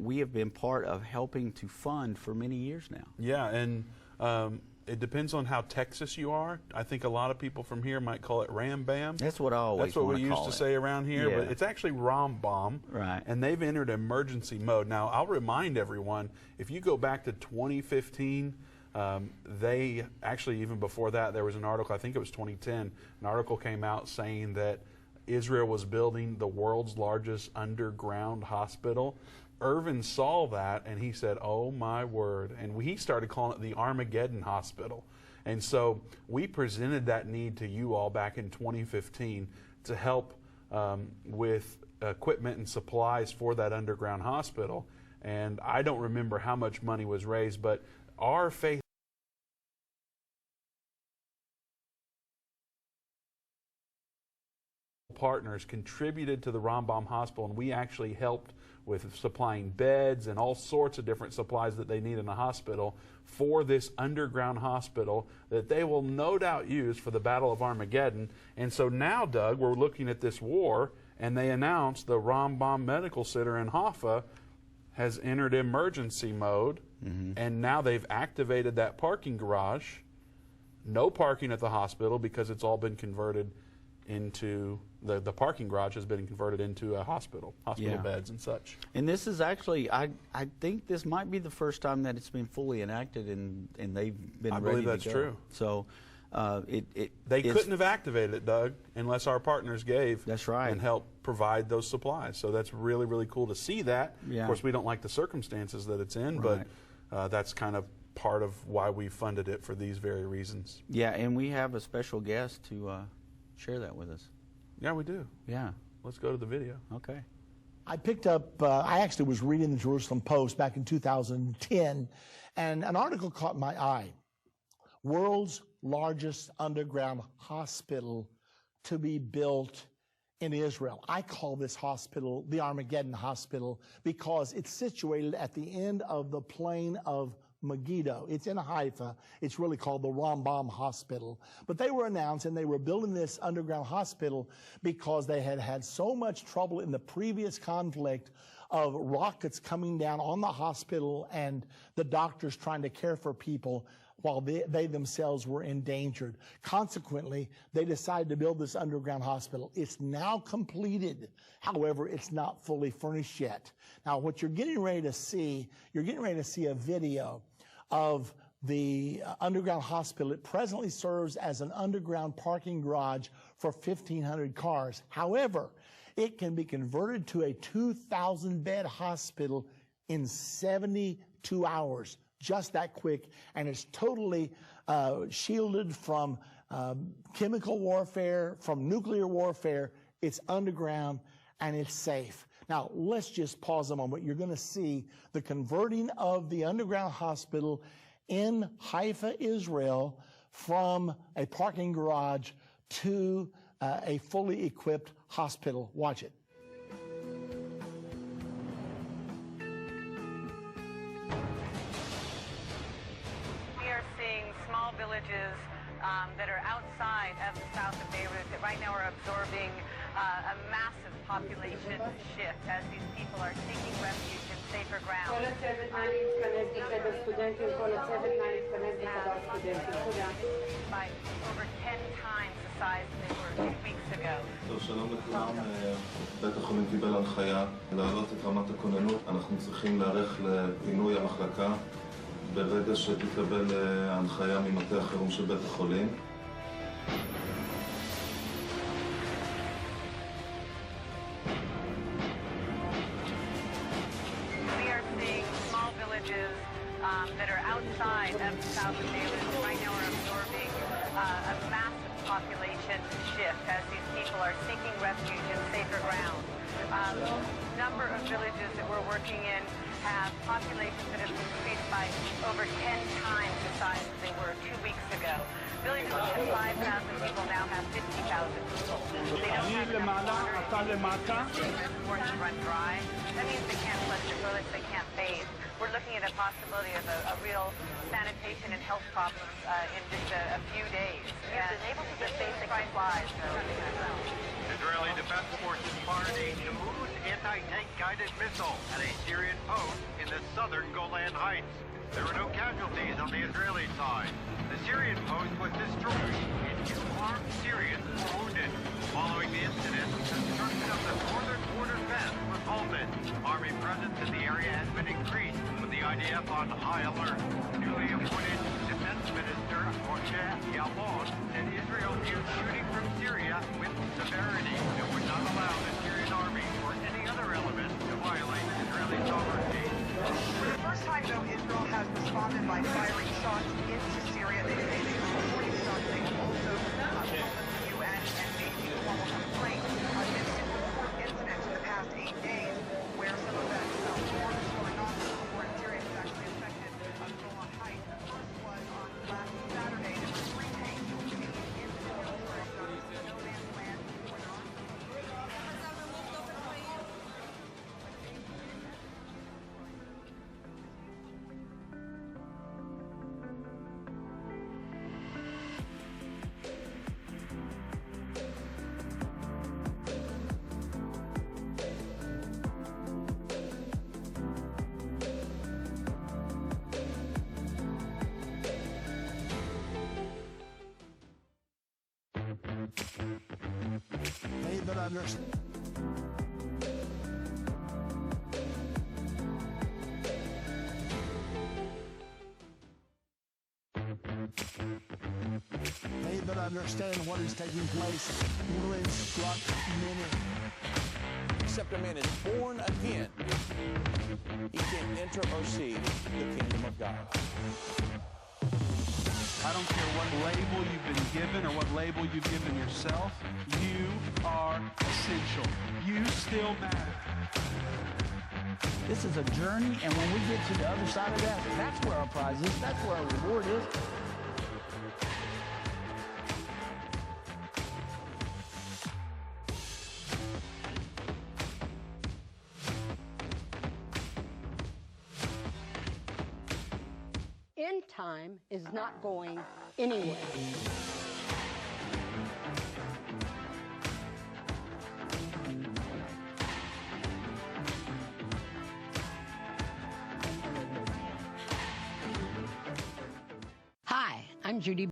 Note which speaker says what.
Speaker 1: that we have been part of helping to fund for many years now.
Speaker 2: Yeah, and it depends on how Texas you are. I think a lot of people from here might call it Rambam.
Speaker 1: That's what I always
Speaker 2: That's what we used to say around here, but it's actually Rambam.
Speaker 1: Right.
Speaker 2: And they've entered emergency mode. Now, I'll remind everyone, if you go back to 2015, they actually, even before that, there was an article, I think it was 2010, an article came out saying that Israel was building the world's largest underground hospital. Irvin saw that and he said, oh my word, and he started calling it the Armageddon Hospital. And so we presented that need to you all back in 2015 to help with equipment and supplies for that underground hospital. And I don't remember how much money was raised, but our faith partners contributed to the Rambam Hospital, and we actually helped with supplying beds and all sorts of different supplies that they need in a hospital for this underground hospital that they will no doubt use for the Battle of Armageddon. And so now, Doug, we're looking at this war, and they announced the Rambam Medical Center in Haifa has entered emergency mode, and now they've activated that parking garage. No parking at the hospital because it's all been converted into the parking garage has been converted into a hospital beds and such. And
Speaker 1: this is actually, I think this might be the first time that it's been fully enacted, and they've been ready to go. I
Speaker 2: believe that's true.
Speaker 1: So
Speaker 2: they couldn't have activated it, Doug, unless our partners gave.
Speaker 1: That's right.
Speaker 2: And helped provide those supplies. So that's really, really cool to see that.
Speaker 1: Yeah.
Speaker 2: Of course, we don't like the circumstances that it's in, but that's kind of part of why we funded it for these very reasons.
Speaker 1: Yeah, and we have a special guest to share that with us.
Speaker 2: Yeah, we do.
Speaker 1: Yeah.
Speaker 2: Let's go to the video.
Speaker 1: Okay.
Speaker 3: I picked up, I actually was reading the Jerusalem Post back in 2010, and an article caught my eye. World's largest underground hospital to be built in Israel. I call this hospital the Armageddon Hospital because it's situated at the end of the plain of Megiddo. It's in Haifa. It's really called the Rambam Hospital. But they were announced, and they were building this underground hospital because they had had so much trouble in the previous conflict of rockets coming down on the hospital and the doctors trying to care for people while they themselves were endangered. Consequently, they decided to build this underground hospital. It's now completed. However, it's not fully furnished yet. Now, what you're getting ready to see a video of the underground hospital. It presently serves as an underground parking garage for 1,500 cars. However, it can be converted to a 2,000-bed hospital in 72 hours. Just that quick, and it's totally shielded from chemical warfare, from nuclear warfare. It's underground, and it's safe. Now, let's just pause a moment. You're going to see the converting of the underground hospital in Haifa, Israel, from a parking garage to a fully equipped hospital. Watch it.
Speaker 4: Villages that are outside of the south of Beirut that right now are absorbing a massive population shift as these people are seeking refuge in safer ground. By over 10 times the size they were 2 weeks ago.
Speaker 5: שלום לכולם, בית החולים קיבל הנחיה להעלות את רמת הכוננות. אנחנו צריכים להיערך לפינוי המחלקה ברגע שתקבל ההנחיה ממטה החירום של בית החולים.
Speaker 4: We are seeing small villages that are outside of the south of Beirut right now are absorbing a massive population shift as these people are seeking refuge in safer ground. Number of villages that we're working in have populations that have increased by over 10 times the size that they were 2 weeks ago. Villages that had 5,000 people now have 50,000 people. They don't have enough water. Their ports run dry. That means they can't flush their toilets, they can't bathe. We're looking at a possibility of a real sanitation and health problems in just a few days. We've been able to get basic supplies.
Speaker 6: Israeli Defense Forces fired a Shamouz anti-tank guided missile at a Syrian post southern Golan Heights. There were no casualties on the Israeli side. The Syrian post was destroyed, and 2 armed Syrians were wounded. Following the incident, construction of the northern border fence was halted. Army presence in the area has been increased, with the IDF on high alert. Newly appointed Defense Minister Moshe Yaalon said Israel viewed shooting from Syria with severity and would not allow the Syrian army or any other element to violate Israeli sovereignty.
Speaker 7: For the first time, though, Israel has responded by firing shots into Syria. They say they were reporting shots. They have also called the UN and made a formal complaint. This is the 4th incident in the past 8 days where some of that force or non-war in Syria has actually affected Golan Heights. The first was on last Saturday. There were 3 tanks moving into the military zones, no man's land, where there are
Speaker 3: They that understand. They that understand what is taking place will instruct many.
Speaker 8: Except a man is born again, he can enter or see the kingdom of God.
Speaker 9: I don't care what label you've been given or what label you've given yourself. You are essential. You still matter.
Speaker 1: This is a journey, and when we get to the other side of that, that's where our prize is. That's where our reward is.
Speaker 10: End time is not going anywhere. Hi, I'm Judy